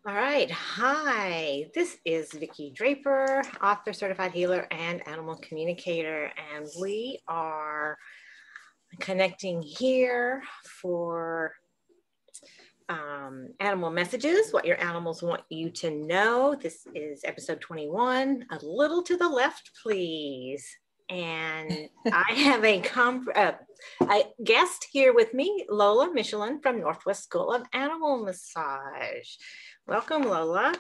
All right. Hi, this is Vicki Draper, author, certified healer, and animal communicator. And we are connecting here for animal messages, what your animals want you to know. This is episode 21. A little to the left, please. And I have a guest here with me, Lola Michelin from Northwest School of Animal Massage. Welcome, Lola.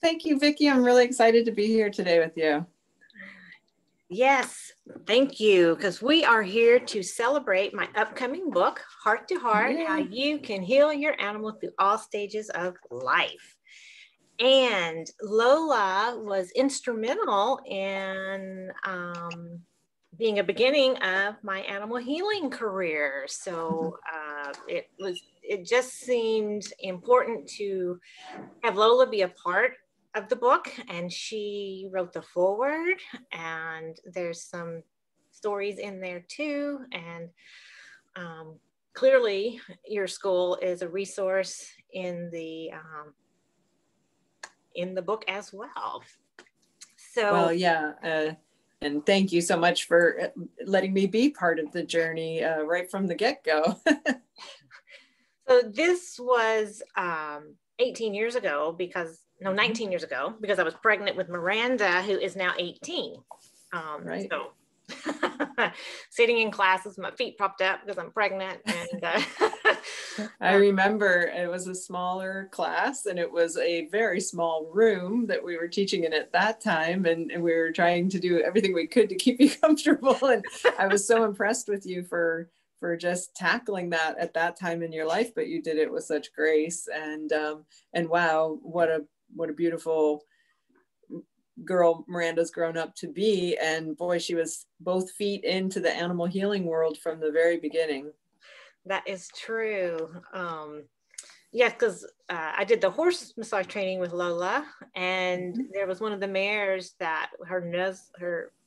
Thank you, Vicki. I'm really excited to be here today with you. Yes, thank you, because we are here to celebrate my upcoming book, Heart to Heart, How You Can Heal Your Animal Through All Stages of Life. And Lola was instrumental in being a beginning of my animal healing career. So it just seemed important to have Lola be a part of the book, and she wrote the foreword, and there's some stories in there too. And clearly your school is a resource in the book as well. So, well, yeah. And thank you so much for letting me be part of the journey right from the get-go. So this was 19 years ago, because I was pregnant with Miranda, who is now 18. Right. So sitting in classes, my feet propped up because I'm pregnant. And I remember it was a smaller class, and it was a very small room that we were teaching in at that time. And we were trying to do everything we could to keep you comfortable. And I was so impressed with you for just tackling that at that time in your life, but you did it with such grace. And wow, what a beautiful girl Miranda's grown up to be. And boy, she was both feet into the animal healing world from the very beginning. That is true. Yes, because I did the horse massage training with Lola, and there was one of the mares that her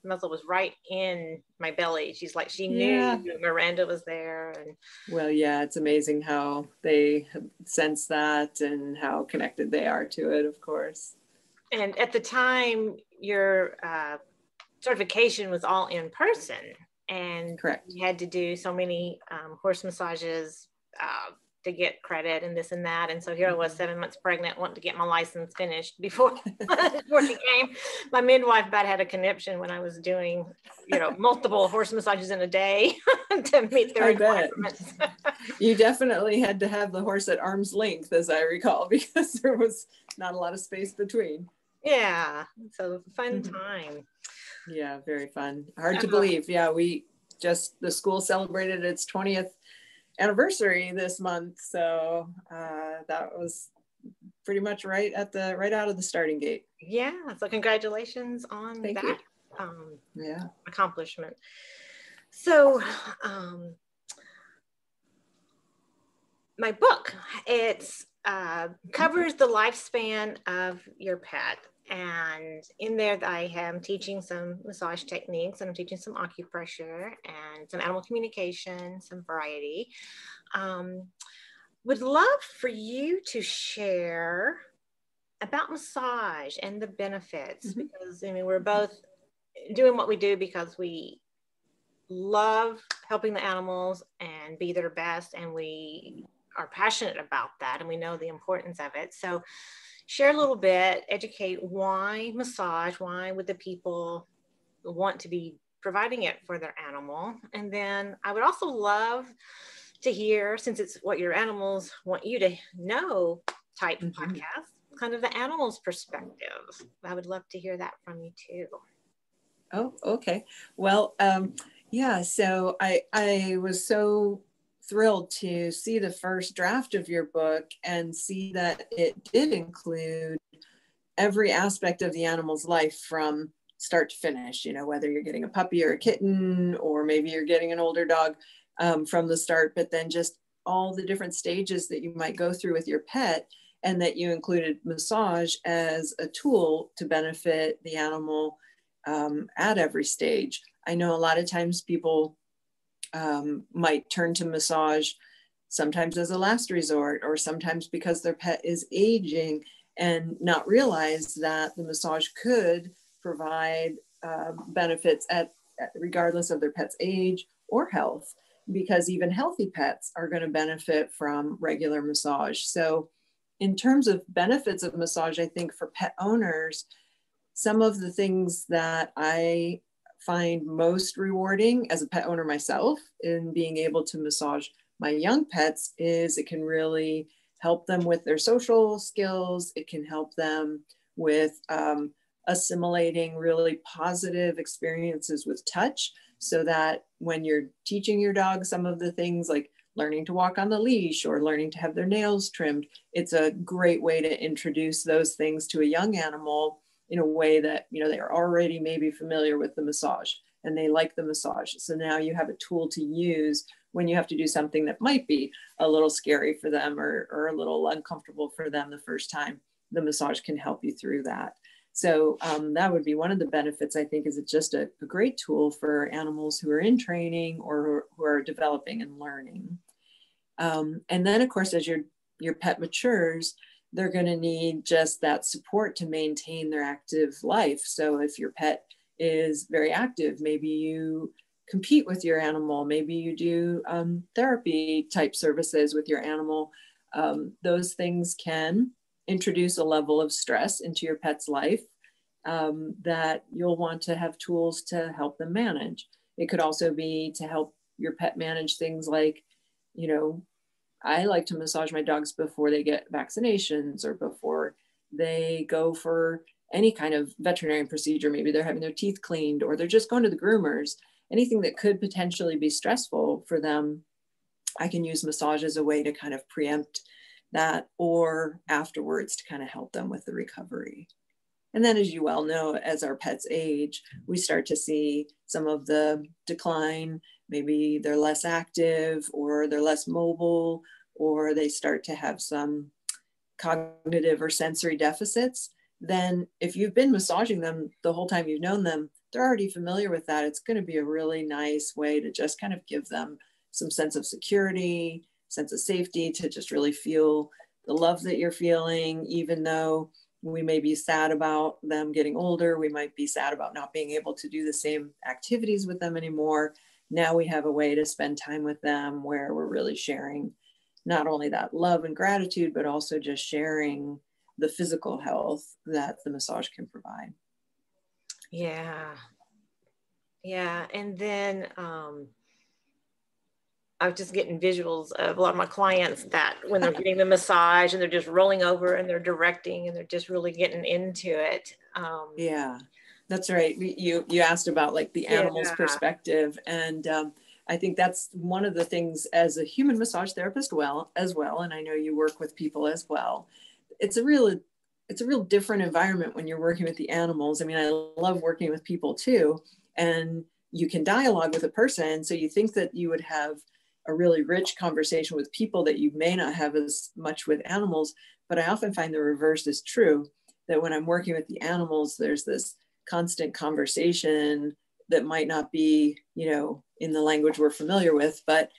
muzzle was right in my belly. She's like, she knew Miranda was there. And well, yeah, it's amazing how they sense that and how connected they are to it, of course. And at the time, your certification was all in person, and correct. You had to do so many horse massages to get credit and this and that. And so here I was, 7 months pregnant, wanting to get my license finished before she came. My midwife about had a conniption when I was doing, multiple horse massages in a day to meet their requirements. You definitely had to have the horse at arm's length, as I recall, because there was not a lot of space between. Yeah, so fun time. Yeah, very fun. Hard to believe. Yeah, the school celebrated its 20th anniversary this month, so that was pretty much right out of the starting gate. Yeah, so congratulations on that accomplishment. So my book, it's covers the lifespan of your pet. And in there, I am teaching some massage techniques, and I'm teaching some acupressure and some animal communication, some variety. Would love for you to share about massage and the benefits, because we're both doing what we do because we love helping the animals and be their best, and we are passionate about that, and we know the importance of it. So share a little bit, educate why massage, why would the people want to be providing it for their animal. And then I would also love to hear, since it's what your animals want you to know type podcast, kind of the animal's perspective. I would love to hear that from you too. Oh, okay. Well, so I was so thrilled to see the first draft of your book and see that it did include every aspect of the animal's life from start to finish, whether you're getting a puppy or a kitten, or maybe you're getting an older dog from the start, but then just all the different stages that you might go through with your pet, and that you included massage as a tool to benefit the animal at every stage. I know a lot of times people might turn to massage sometimes as a last resort, or sometimes because their pet is aging, and not realize that the massage could provide benefits regardless of their pet's age or health, because even healthy pets are going to benefit from regular massage. So in terms of benefits of massage, I think for pet owners, some of the things that I find most rewarding as a pet owner myself in being able to massage my young pets is it can really help them with their social skills. It can help them with assimilating really positive experiences with touch, so that when you're teaching your dog some of the things like learning to walk on the leash or learning to have their nails trimmed, it's a great way to introduce those things to a young animal in a way that, you know, they're already maybe familiar with the massage and they like the massage. So now you have a tool to use when you have to do something that might be a little scary for them or a little uncomfortable for them the first time. The massage can help you through that. So that would be one of the benefits, I think, is it's just a great tool for animals who are in training or who are developing and learning. And then, of course, as your pet matures, they're going to need just that support to maintain their active life. So if your pet is very active, maybe you compete with your animal, maybe you do therapy type services with your animal. Those things can introduce a level of stress into your pet's life that you'll want to have tools to help them manage. It could also be to help your pet manage things like, you know, I like to massage my dogs before they get vaccinations or before they go for any kind of veterinary procedure. Maybe they're having their teeth cleaned or they're just going to the groomers. Anything that could potentially be stressful for them, I can use massage as a way to kind of preempt that, or afterwards to kind of help them with the recovery. And then, as you well know, as our pets age, we start to see some of the decline. Maybe they're less active or they're less mobile, or they start to have some cognitive or sensory deficits. Then if you've been massaging them the whole time you've known them, they're already familiar with that. It's going to be a really nice way to just kind of give them some sense of security, sense of safety, to just really feel the love that you're feeling, even though we may be sad about them getting older. We might be sad about not being able to do the same activities with them anymore. Now we have a way to spend time with them where we're really sharing not only that love and gratitude, but also just sharing the physical health that the massage can provide. Yeah. Yeah. And then I was just getting visuals of a lot of my clients that when they're getting the massage and they're just rolling over and they're directing and they're just really getting into it. Yeah, that's right. You asked about like the animal's perspective, and I think that's one of the things as a human massage therapist as well, and I know you work with people as well. It's a real different environment when you're working with the animals. I mean, I love working with people too, and you can dialogue with a person, so you think that you would have a really rich conversation with people that you may not have as much with animals. But I often find the reverse is true, that when I'm working with the animals, there's this constant conversation that might not be, you know, in the language we're familiar with, but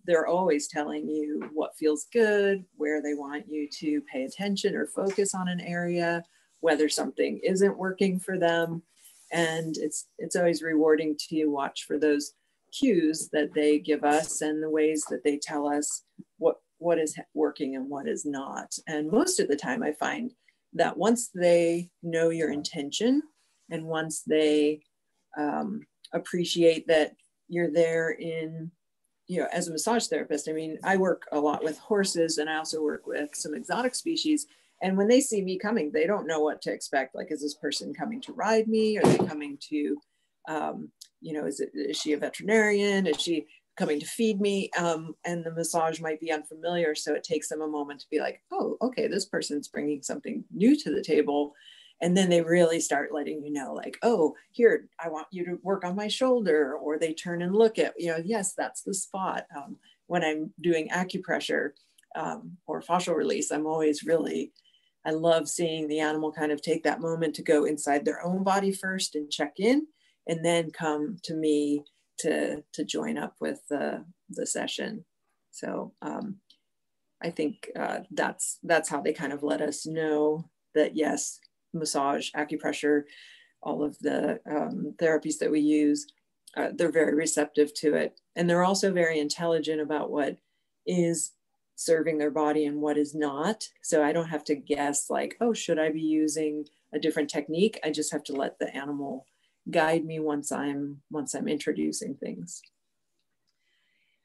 they're always telling you what feels good, where they want you to pay attention or focus on an area, whether something isn't working for them. And it's always rewarding to watch for those cues that they give us and the ways that they tell us what is working and what is not. And most of the time I find that once they know your intention and once they appreciate that you're there in, you know, as a massage therapist, I mean, I work a lot with horses and I also work with some exotic species. And when they see me coming, they don't know what to expect. Like, is this person coming to ride me? Are they coming to, you know, is she a veterinarian? Is she coming to feed me? And the massage might be unfamiliar. So it takes them a moment to be like, oh, okay, this person's bringing something new to the table. And then they really start letting you know, like, oh, here, I want you to work on my shoulder. Or they turn and look at, you know, yes, that's the spot. When I'm doing acupressure or fascial release, I'm always really, I love seeing the animal kind of take that moment to go inside their own body first and check in, and then come to me to join up with the session. So I think that's how they kind of let us know that, yes, massage, acupressure, all of the therapies that we use, they're very receptive to it. And they're also very intelligent about what is serving their body and what is not. So I don't have to guess like, oh, should I be using a different technique? I just have to let the animal guide me once I'm introducing things.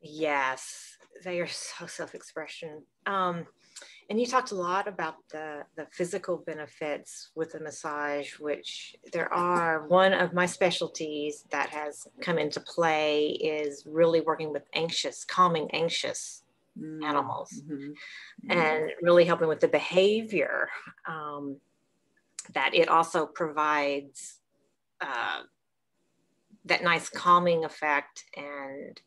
Yes, they are so self-expression. And you talked a lot about the physical benefits with the massage, which there are. One of my specialties that has come into play is really working with calming anxious animals, and really helping with the behavior. That it also provides that nice calming effect, and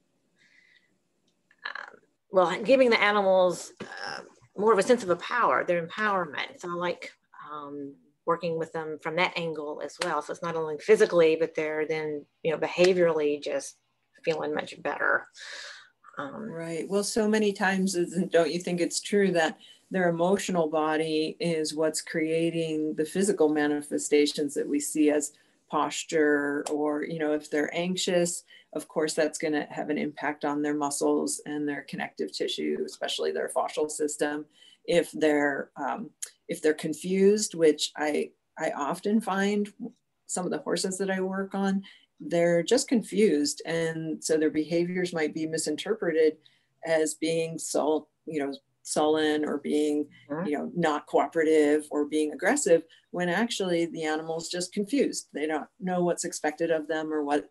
giving the animals more of a sense of a power, their empowerment. So I like working with them from that angle as well. So it's not only physically, but they're then, behaviorally just feeling much better. Right. Well, so many times, don't you think it's true that their emotional body is what's creating the physical manifestations that we see as posture, or, if they're anxious, of course, that's going to have an impact on their muscles and their connective tissue, especially their fascial system. If they're confused, which I often find some of the horses that I work on, they're just confused. And so their behaviors might be misinterpreted as being sullen, or being, not cooperative, or being aggressive, when actually the animal's just confused. They don't know what's expected of them, or what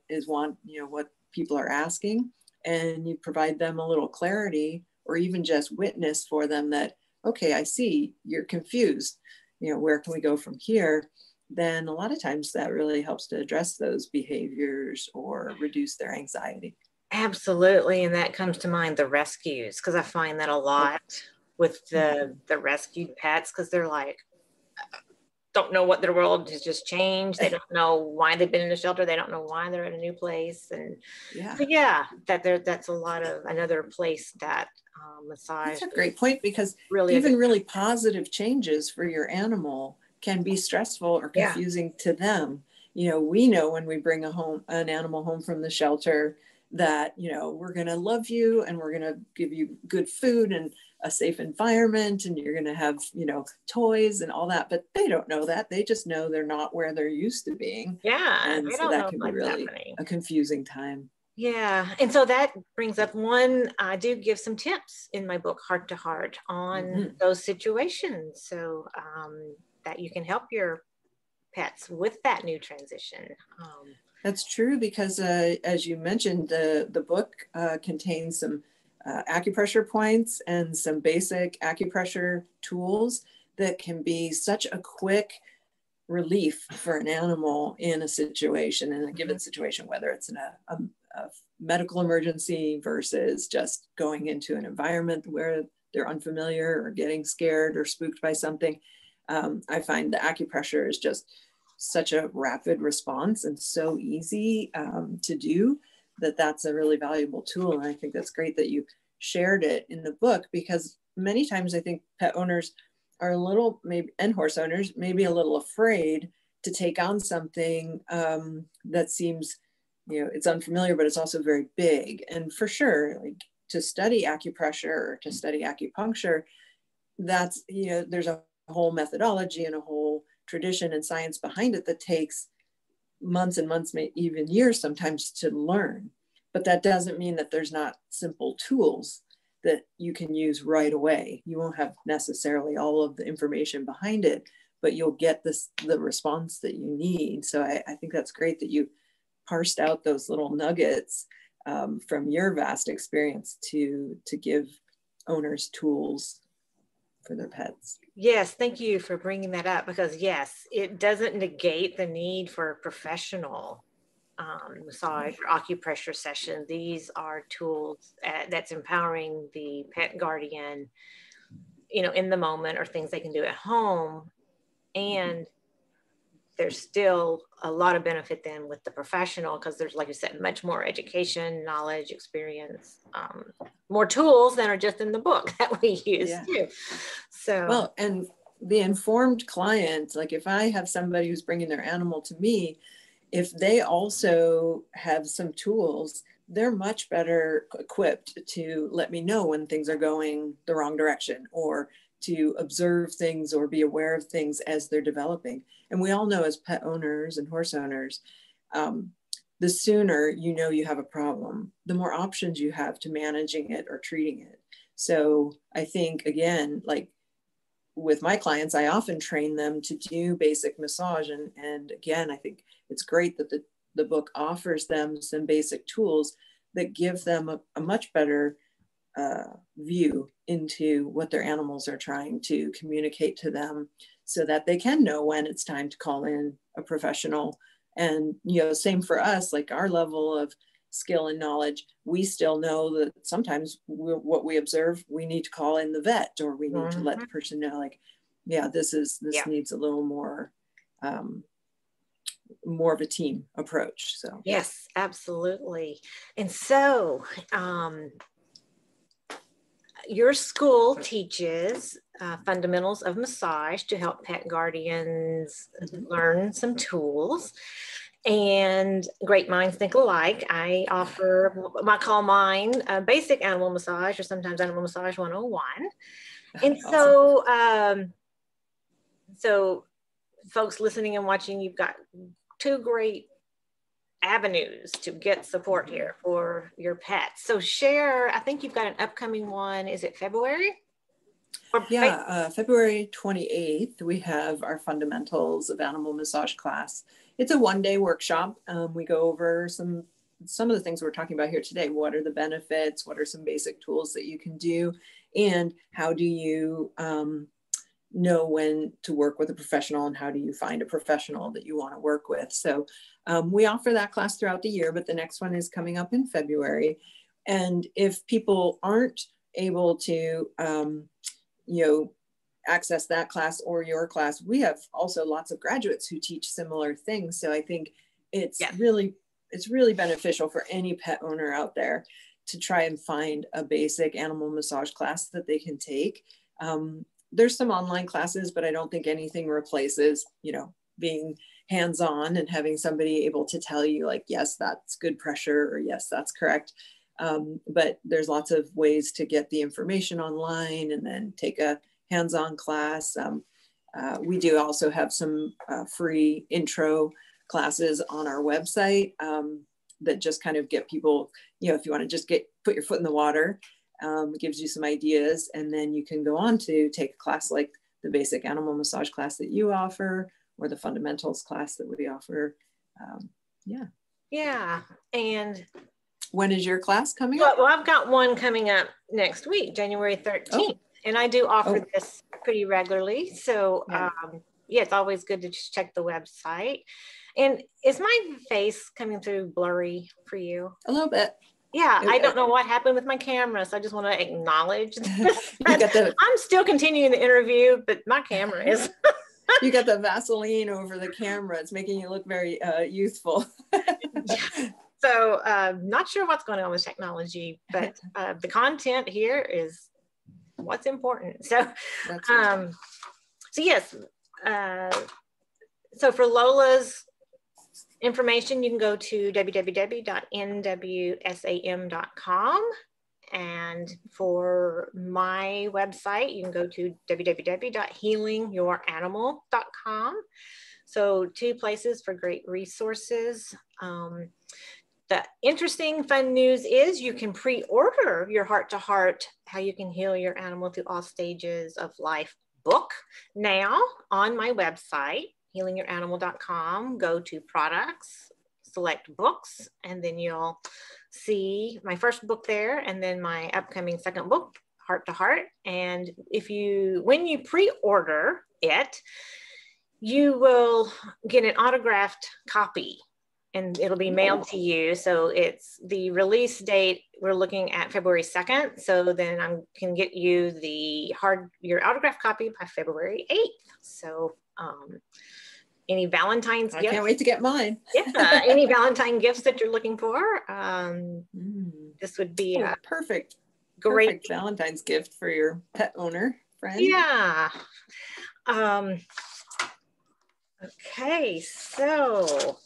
people are asking. And you provide them a little clarity, or even just witness for them that, okay, I see you're confused. Where can we go from here? Then a lot of times that really helps to address those behaviors or reduce their anxiety. Absolutely. And that comes to mind, the rescues, because I find that a lot with the rescued pets, because they're like, don't know what their world has just changed. They don't know why they've been in a shelter. They don't know why they're in a new place. And that's a lot of another place that massage. That's a great point, because really positive changes for your animal can be stressful or confusing to them. We know when we bring an animal home from the shelter that, we're going to love you, and we're going to give you good food and a safe environment, and you're going to have, toys and all that. But they don't know that. They just know they're not where they're used to being. Yeah. And so that can be really a confusing time. Yeah. And so that brings up I do give some tips in my book, Heart to Heart, on those situations. So that you can help your pets with that new transition. That's true, because as you mentioned, the book contains some acupressure points and some basic acupressure tools that can be such a quick relief for an animal in a situation, in a given situation, whether it's in a medical emergency versus just going into an environment where they're unfamiliar or getting scared or spooked by something. I find the acupressure is just such a rapid response and so easy to do, that's a really valuable tool. And I think that's great that you shared it in the book, because many times I think pet owners are and horse owners maybe a little afraid to take on something that seems, it's unfamiliar, but it's also very big. And for sure, like to study acupressure or to study acupuncture, that's, there's a whole methodology and a whole tradition and science behind it that takes months and months, maybe even years sometimes, to learn. But that doesn't mean that there's not simple tools that you can use right away. You won't have necessarily all of the information behind it, but you'll get the response that you need. So I think that's great that you parsed out those little nuggets from your vast experience to give owners tools for their pets. Yes, thank you for bringing that up, because yes, it doesn't negate the need for a professional massage or acupressure session. These are tools that's empowering the pet guardian, in the moment, or things they can do at home. And there's still a lot of benefit then with the professional, because there's, like you said, much more education, knowledge, experience, more tools than are just in the book that we use too. So, well, and the informed client, like if I have somebody who's bringing their animal to me, if they also have some tools, they're much better equipped to let me know when things are going the wrong direction, or to observe things or be aware of things as they're developing. And we all know, as pet owners and horse owners, the sooner you know you have a problem, the more options you have to managing it or treating it. So I think, again, like with my clients, I often train them to do basic massage. And again, I think it's great that the book offers them some basic tools that give them a much better view into what their animals are trying to communicate to them, so that they can know when it's time to call in a professional. And, you know, same for us, like our level of skill and knowledge, we still know that sometimes what we observe, we need to call in the vet, or we need to let the person know, like, yeah, this needs a little more more of a team approach. So yes, absolutely. And so your school teaches fundamentals of massage to help pet guardians learn some tools. And great minds think alike. I offer, I call mine basic animal massage, or sometimes animal massage 101. And awesome. So folks listening and watching, you've got two great avenues to get support here for your pets. So share, I think you've got an upcoming one. Is it February? February 28th, we have our fundamentals of animal massage class. It's a one-day workshop. We go over some of the things we're talking about here today. What are the benefits? What are some basic tools that you can do? And how do you know when to work with a professional, and how do you find a professional that you want to work with? So we offer that class throughout the year, but the next one is coming up in February. And if people aren't able to, access that class or your class, we have also lots of graduates who teach similar things. So I think it's really beneficial for any pet owner out there to try and find a basic animal massage class that they can take. There's some online classes, but I don't think anything replaces, being hands-on and having somebody able to tell you, like, yes, that's good pressure, or yes, that's correct. But there's lots of ways to get the information online and then take a hands-on class. We do also have some free intro classes on our website that just kind of get people, if you want to just put your foot in the water, it gives you some ideas, and then you can go on to take a class like the basic animal massage class that you offer, or the fundamentals class that we offer. Yeah. And when is your class coming up? Well, I've got one coming up next week, January 13th. Oh. And I do offer this pretty regularly. So it's always good to just check the website. And is my face coming through blurry for you? A little bit. Yeah, I don't know what happened with my camera, so I just want to acknowledge that. I'm still continuing the interview, but my camera is. You got the Vaseline over the camera. It's making you look very youthful. So not sure what's going on with technology, but the content here is what's important. So, yes. So for Lola's information, you can go to www.nwsam.com. And for my website, you can go to www.healingyouranimal.com. So 2 places for great resources. The interesting, fun news is you can pre-order your Heart to Heart, How You Can Heal Your Animal Through All Stages of Life book now on my website, healingyouranimal.com. Go to products, select books, and then you'll see my first book there, and then my upcoming second book, Heart to Heart. And when you pre-order it, you will get an autographed copy, and it'll be mailed to you. So it's the release date, we're looking at February 2nd. So then I can get you your autographed copy by February 8th. So any Valentine's I gifts. can't wait to get mine. Yeah, any Valentine gifts that you're looking for. This would be a perfect great Valentine's gift for your pet owner friend. Yeah. Okay, so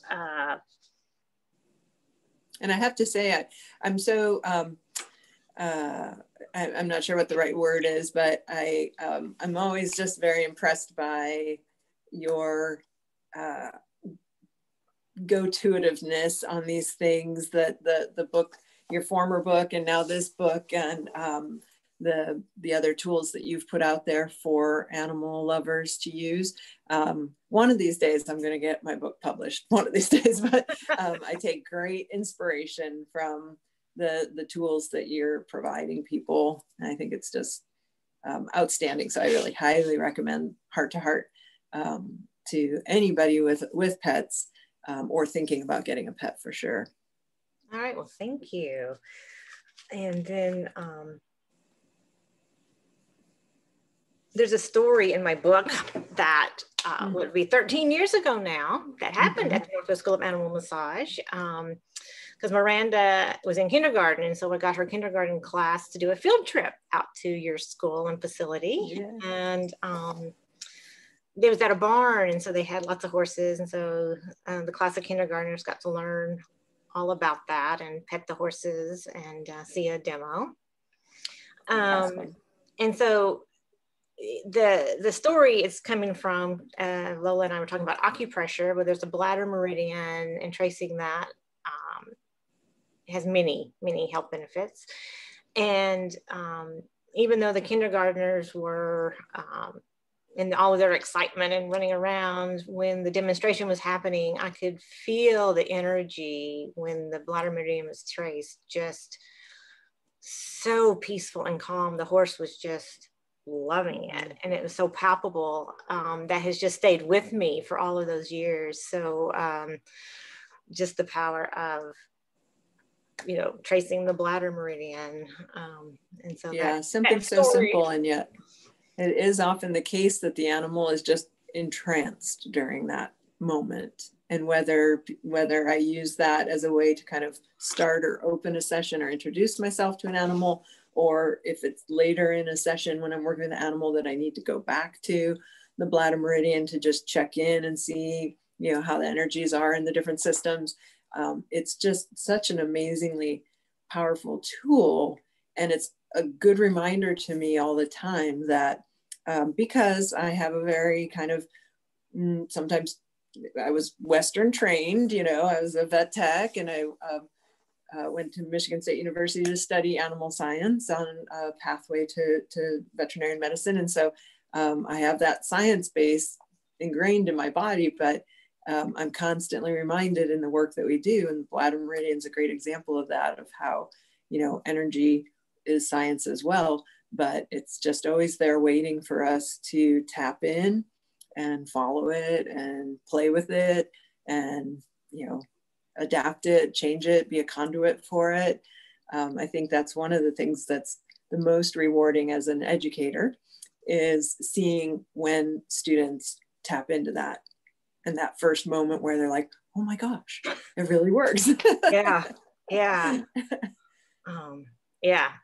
and I have to say, I'm so I'm not sure what the right word is, but I'm always just very impressed by your go-to-itiveness on these things, that the book, your former book, and now this book, and the other tools that you've put out there for animal lovers to use. One of these days I'm going to get my book published, one of these days, but I take great inspiration from the tools that you're providing people. And I think it's just outstanding. So I really highly recommend Heart to Heart to anybody with pets or thinking about getting a pet, for sure. All right, well, thank you. And then there's a story in my book that would be 13 years ago now that happened at the Northwest School of Animal Massage. Because Miranda was in kindergarten, and so I got her kindergarten class to do a field trip out to your school and facility. Yeah. And they was at a barn, and so they had lots of horses, and so the class of kindergartners got to learn all about that and pet the horses and see a demo. And so the story is coming from Lola and I were talking about acupressure, where there's a bladder meridian, and tracing that has many health benefits. And even though the kindergartners were in all of their excitement and running around when the demonstration was happening, I could feel the energy when the bladder meridian was traced, just so peaceful and calm. The horse was just loving it, and it was so palpable. That has just stayed with me for all of those years. So just the power of tracing the bladder meridian. And so something so simple, and yet it is often the case that the animal is just entranced during that moment. And whether I use that as a way to kind of start or open a session or introduce myself to an animal, or if it's later in a session when I'm working with an animal that I need to go back to the bladder meridian to just check in and see, how the energies are in the different systems. It's just such an amazingly powerful tool. And it's a good reminder to me all the time that because I have a very kind of, sometimes I was Western trained, I was a vet tech, and I went to Michigan State University to study animal science on a pathway to veterinary medicine. And so I have that science base ingrained in my body, but I'm constantly reminded in the work that we do, and bladder meridian is a great example of that, of how, energy is science as well, but it's just always there waiting for us to tap in and follow it and play with it and, adapt it, change it, be a conduit for it. I think that's one of the things that's the most rewarding as an educator, is seeing when students tap into that. And that first moment where they're like, oh my gosh, it really works. Yeah.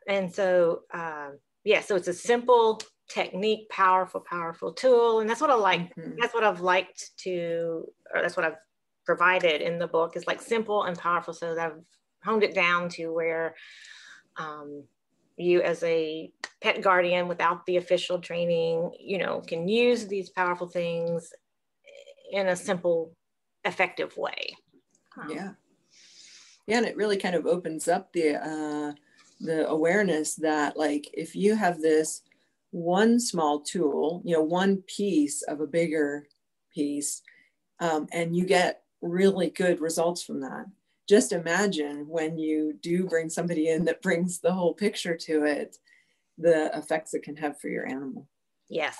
And so, so it's a simple technique, powerful tool. And that's what I like. That's what I've liked that's what I've provided in the book, is like simple and powerful, so that I've honed it down to where you as a pet guardian without the official training, can use these powerful things in a simple, effective way. And it really kind of opens up the awareness that, like, if you have this one small tool, one piece of a bigger piece, and you get really good results from that. Just imagine when you do bring somebody in that brings the whole picture to it, the effects it can have for your animal. Yes.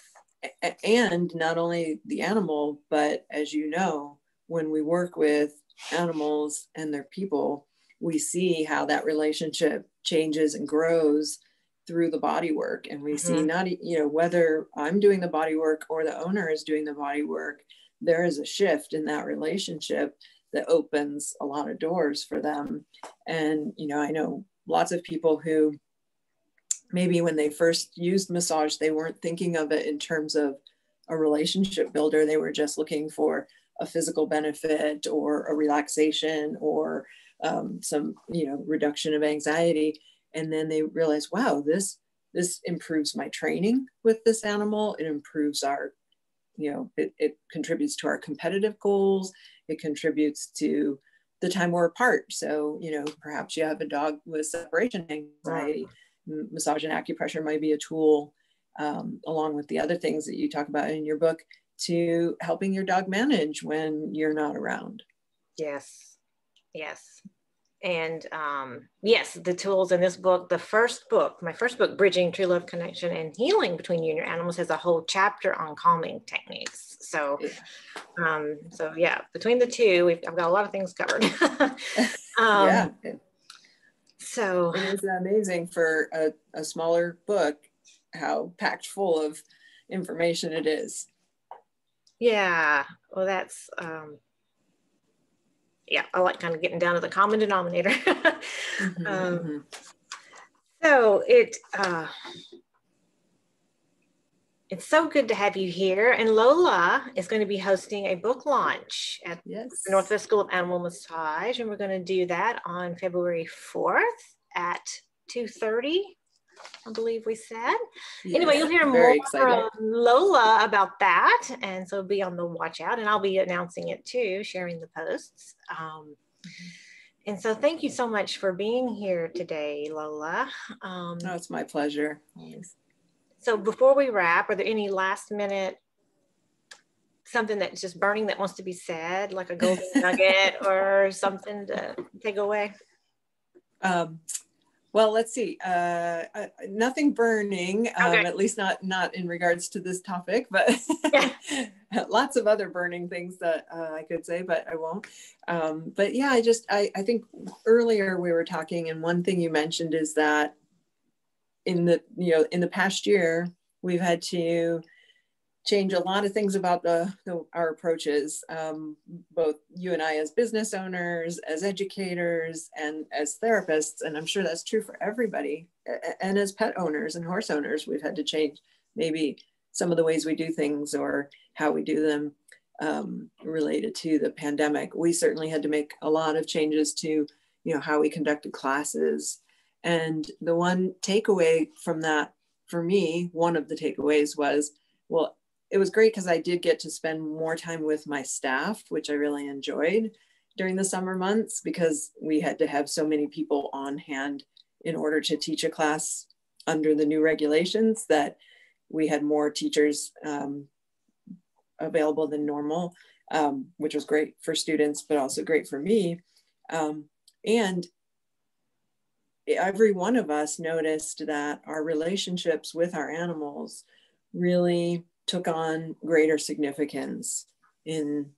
And not only the animal, but as you know, when we work with animals and their people, we see how that relationship changes and grows through the body work. And we see not, whether I'm doing the body work or the owner is doing the body work, there is a shift in that relationship that opens a lot of doors for them. And, you know, I know lots of people who maybe when they first used massage, they weren't thinking of it in terms of a relationship builder. They were just looking for a physical benefit or a relaxation or some, you know, reduction of anxiety. And then they realized, wow, this improves my training with this animal. It improves our, you know, it contributes to our competitive goals. It contributes to the time we're apart. So, you know, perhaps you have a dog with separation anxiety. Massage and acupressure might be a tool, along with the other things that you talk about in your book, to helping your dog manage when you're not around. Yes. Yes. And yes, the tools in this book, my first book, Bridging True Love Connection and Healing Between You and Your Animals, has a whole chapter on calming techniques. So, yeah, between the two, I've got a lot of things covered. Yeah. So it is amazing for a smaller book, how packed full of information it is. Yeah. Well, that's, yeah, I like kind of getting down to the common denominator. So it's so good to have you here. And Lola is going to be hosting a book launch at the Northwest School of Animal Massage. And we're going to do that on February 4th at 2:30, I believe we said. Yes, anyway, you'll hear more from Lola about that. And so be on the watch out. And I'll be announcing it too, sharing the posts. And so thank you so much for being here today, Lola. Oh, it's my pleasure. Always. So before we wrap, are there any last minute, something that's just burning that wants to be said, like a golden nugget or something to take away? Well, let's see. Nothing burning, at least not in regards to this topic, but lots of other burning things that I could say, but I won't. But yeah, I think earlier we were talking, and one thing you mentioned is that in the past year, we've had to change a lot of things about our approaches, both you and I as business owners, as educators, and as therapists. And I'm sure that's true for everybody. And as pet owners and horse owners, we've had to change maybe some of the ways we do things or how we do them related to the pandemic. We certainly had to make a lot of changes to, how we conducted classes. And the one takeaway from that, for me, one of the takeaways was, well, it was great because I did get to spend more time with my staff, which I really enjoyed during the summer months, because we had to have so many people on hand in order to teach a class under the new regulations, that we had more teachers available than normal, which was great for students, but also great for me. And every one of us noticed that our relationships with our animals really took on greater significance in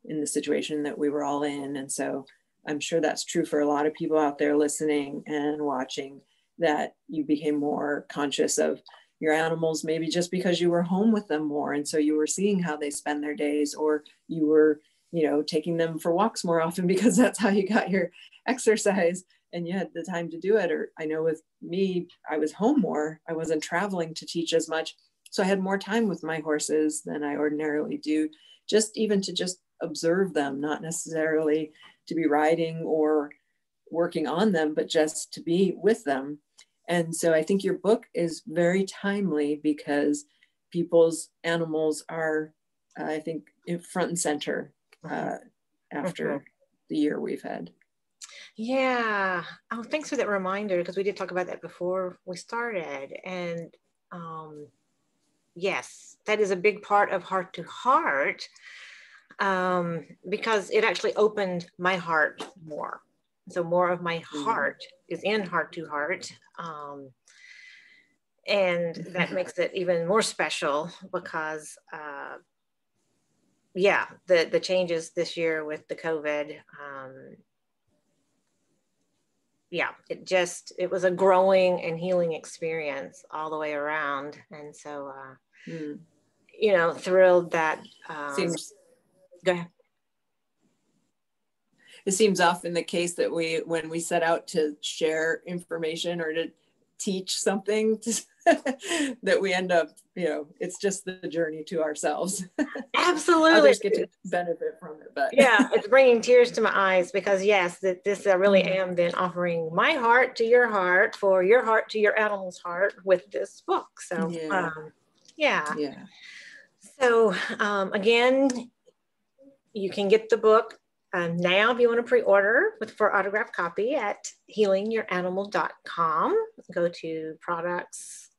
the situation that we were all in. And so I'm sure that's true for a lot of people out there listening and watching, that you became more conscious of your animals, maybe just because you were home with them more. And so you were seeing how they spend their days, or you were, taking them for walks more often because that's how you got your exercise and you had the time to do it. Or I know with me, I was home more. I wasn't traveling to teach as much. So I had more time with my horses than I ordinarily do, just observe them, not necessarily to be riding or working on them, but just to be with them. And so I think your book is very timely because people's animals are, I think, front and center after the year we've had. Yeah. Oh, thanks for that reminder, because we did talk about that before we started. And yes, that is a big part of Heart to Heart, because it actually opened my heart more. So more of my heart is in Heart to Heart. And that makes it even more special because, the changes this year with the COVID, it was a growing and healing experience all the way around. And so, you know, thrilled that, Seems go ahead. It seems often the case that when we set out to share information or to teach something, that we end up, you know, it's just the journey to ourselves. Absolutely. Others get to benefit from it, but yeah, it's bringing tears to my eyes because yes, this I really am then offering my heart to your heart for your heart to your animal's heart with this book. So yeah. So again, you can get the book now if you want to pre-order for autographed copy at healingyouranimal.com. Go to products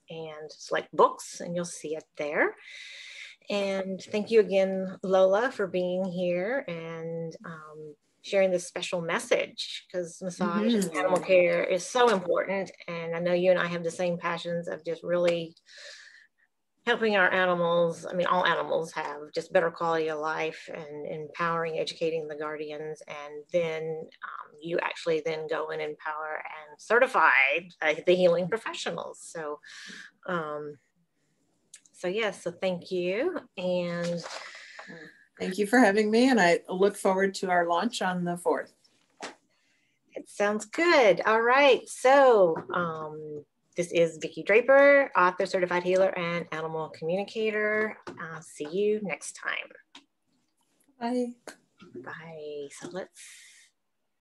and select books and you'll see it there. And thank you again, Lola, for being here and sharing this special message, because massage and animal care is so important. And I know you and I have the same passions of just really helping our animals. I mean, all animals have just better quality of life and empowering, educating the guardians. And then you actually then go and empower and certify the healing professionals. So, so yes, so thank you. And thank you for having me. And I look forward to our launch on the 4th. It sounds good. All right. So this is Vicki Draper, author, certified healer, and animal communicator. See you next time. Bye. Bye. So let's